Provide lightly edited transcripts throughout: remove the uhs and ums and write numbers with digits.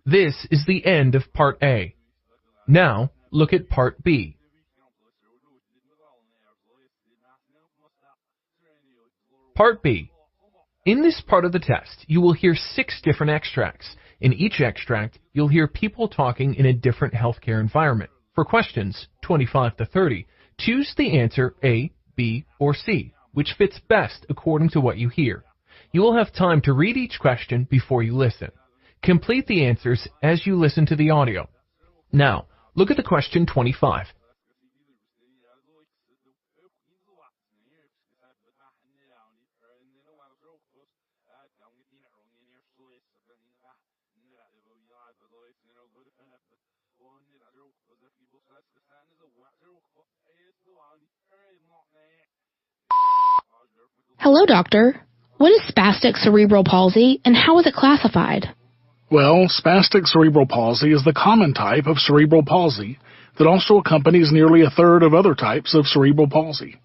This is the end of Part A. Now, look at Part B. Part B. In this part of the test, you will hear 6 different extracts. In each extract, you'll hear people talking in a different healthcare environment. For questions 25 to 30, choose the answer A, B, or C, which fits best according to what you hear. You will have time to read each question before you listen. Complete the answers as you listen to the audio. Now, look at the question 25. Hello, doctor. What is spastic cerebral palsy, and how is it classified? Well, spastic cerebral palsy is the common type of cerebral palsy that also accompanies nearly a third of other types of cerebral palsy.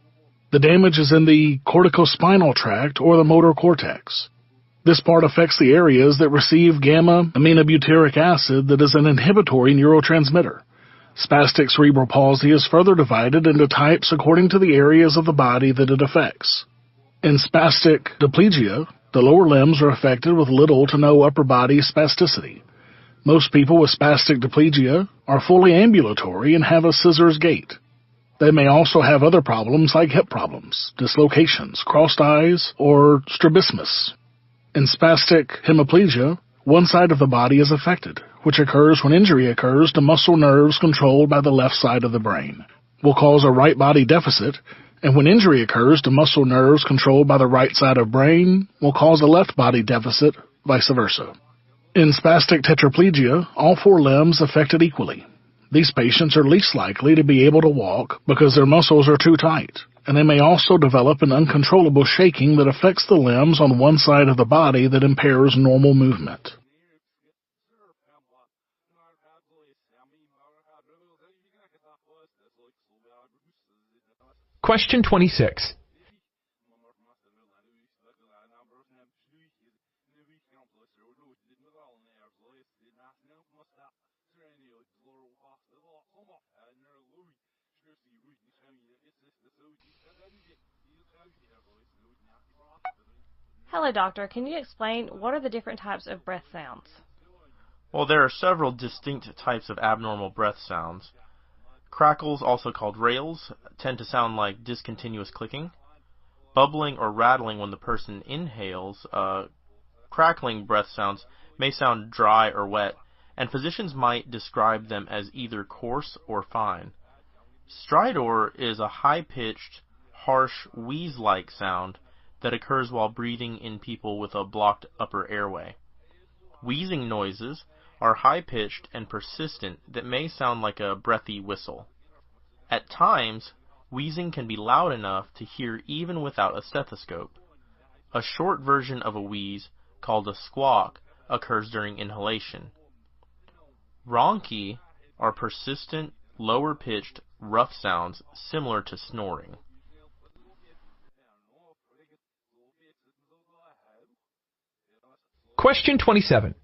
The damage is in the corticospinal tract or the motor cortex. This part affects the areas that receive gamma-aminobutyric acid that is an inhibitory neurotransmitter. Spastic cerebral palsy is further divided into types according to the areas of the body that it affects. In spastic diplegia, the lower limbs are affected with little to no upper body spasticity. Most people with spastic diplegia are fully ambulatory and have a scissors gait. They may also have other problems like hip problems, dislocations, crossed eyes, or strabismus. In spastic hemiplegia, one side of the body is affected, which occurs when injury occurs to muscle nerves controlled by the left side of the brain. Will cause a right body deficit, and when injury occurs to muscle nerves controlled by the right side of brain, will cause a left body deficit, vice versa. In spastic tetraplegia, all 4 limbs affected equally. These patients are least likely to be able to walk because their muscles are too tight, and they may also develop an uncontrollable shaking that affects the limbs on one side of the body that impairs normal movement. Question 26. Hello, doctor. Can you explain what are the different types of breath sounds? Well, there are several distinct types of abnormal breath sounds. Crackles, also called rails, tend to sound like discontinuous clicking. Bubbling or rattling when the person inhales. Crackling breath sounds may sound dry or wet, and physicians might describe them as either coarse or fine. Stridor is a high-pitched, harsh, wheeze-like sound that occurs while breathing in people with a blocked upper airway. Wheezing noises are high-pitched and persistent that may sound like a breathy whistle. At times, wheezing can be loud enough to hear even without a stethoscope. A short version of a wheeze, called a squawk, occurs during inhalation. Ronchi are persistent, lower-pitched, rough sounds similar to snoring. Question 27.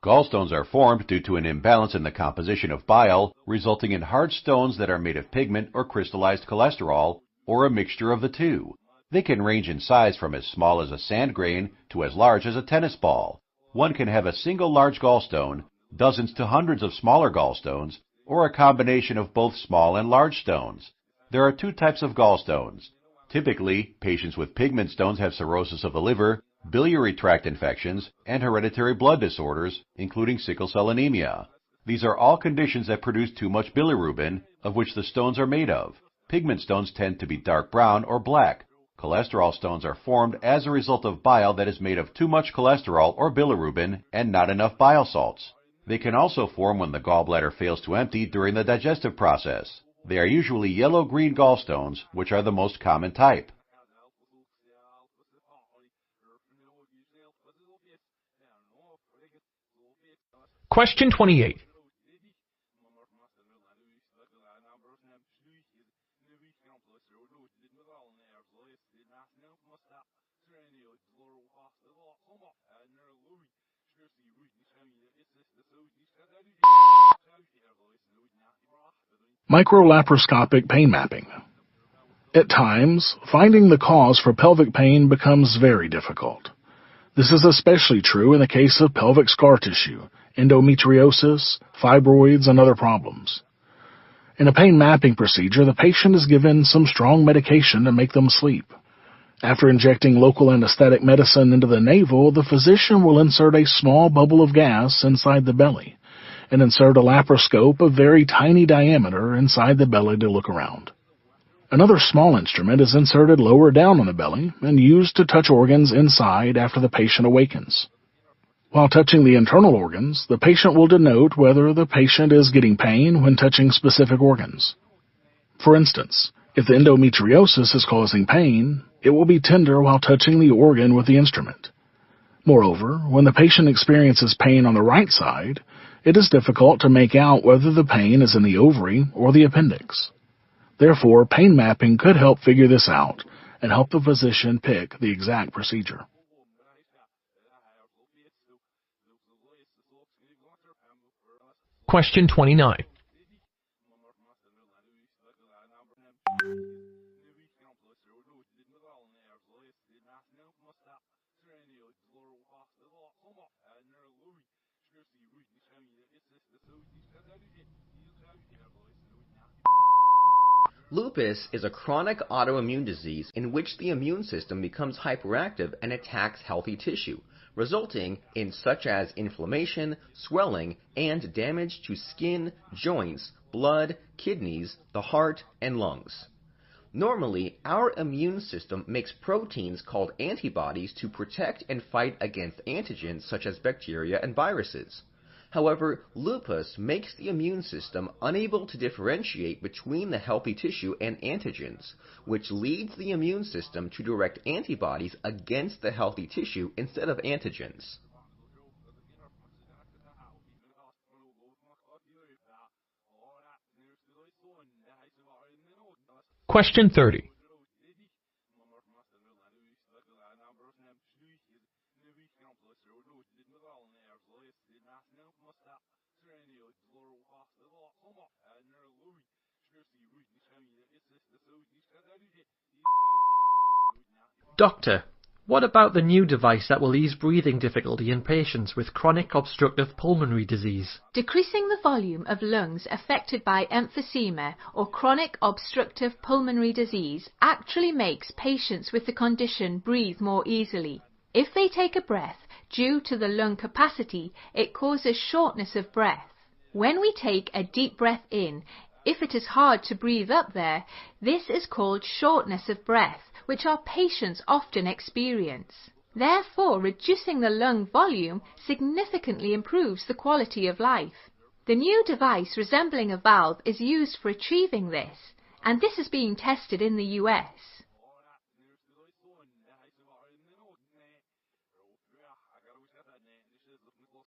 Gallstones are formed due to an imbalance in the composition of bile, resulting in hard stones that are made of pigment or crystallized cholesterol, or a mixture of the two. They can range in size from as small as a sand grain to as large as a tennis ball. One can have a single large gallstone, dozens to hundreds of smaller gallstones, or a combination of both small and large stones. There are 2 types of gallstones. Typically, patients with pigment stones have cirrhosis of the liver, biliary tract infections, and hereditary blood disorders, including sickle cell anemia. These are all conditions that produce too much bilirubin, of which the stones are made of. Pigment stones tend to be dark brown or black. Cholesterol stones are formed as a result of bile that is made of too much cholesterol or bilirubin and not enough bile salts. They can also form when the gallbladder fails to empty during the digestive process. They are usually yellow-green gallstones, which are the most common type. Question 28. Microlaparoscopic pain mapping. At times, finding the cause for pelvic pain becomes very difficult. This is especially true in the case of pelvic scar tissue, endometriosis, fibroids, and other problems. In a pain mapping procedure, the patient is given some strong medication to make them sleep. After injecting local anesthetic medicine into the navel, the physician will insert a small bubble of gas inside the belly and insert a laparoscope of very tiny diameter inside the belly to look around. Another small instrument is inserted lower down on the belly and used to touch organs inside after the patient awakens. While touching the internal organs, the patient will denote whether the patient is getting pain when touching specific organs. For instance, if the endometriosis is causing pain, it will be tender while touching the organ with the instrument. Moreover, when the patient experiences pain on the right side, it is difficult to make out whether the pain is in the ovary or the appendix. Therefore, pain mapping could help figure this out and help the physician pick the exact procedure. Question 29. Lupus is a chronic autoimmune disease in which the immune system becomes hyperactive and attacks healthy tissue, resulting in such as inflammation, swelling, and damage to skin, joints, blood, kidneys, the heart, and lungs. Normally, our immune system makes proteins called antibodies to protect and fight against antigens such as bacteria and viruses. However, lupus makes the immune system unable to differentiate between the healthy tissue and antigens, which leads the immune system to direct antibodies against the healthy tissue instead of antigens. Question 30. Doctor, what about the new device that will ease breathing difficulty in patients with chronic obstructive pulmonary disease? Decreasing the volume of lungs affected by emphysema or chronic obstructive pulmonary disease actually makes patients with the condition breathe more easily. If they take a breath, due to the lung capacity, it causes shortness of breath. When we take a deep breath in, if it is hard to breathe up there, this is called shortness of breath, which our patients often experience. Therefore, reducing the lung volume significantly improves the quality of life. The new device resembling a valve is used for achieving this, and this is being tested in the US.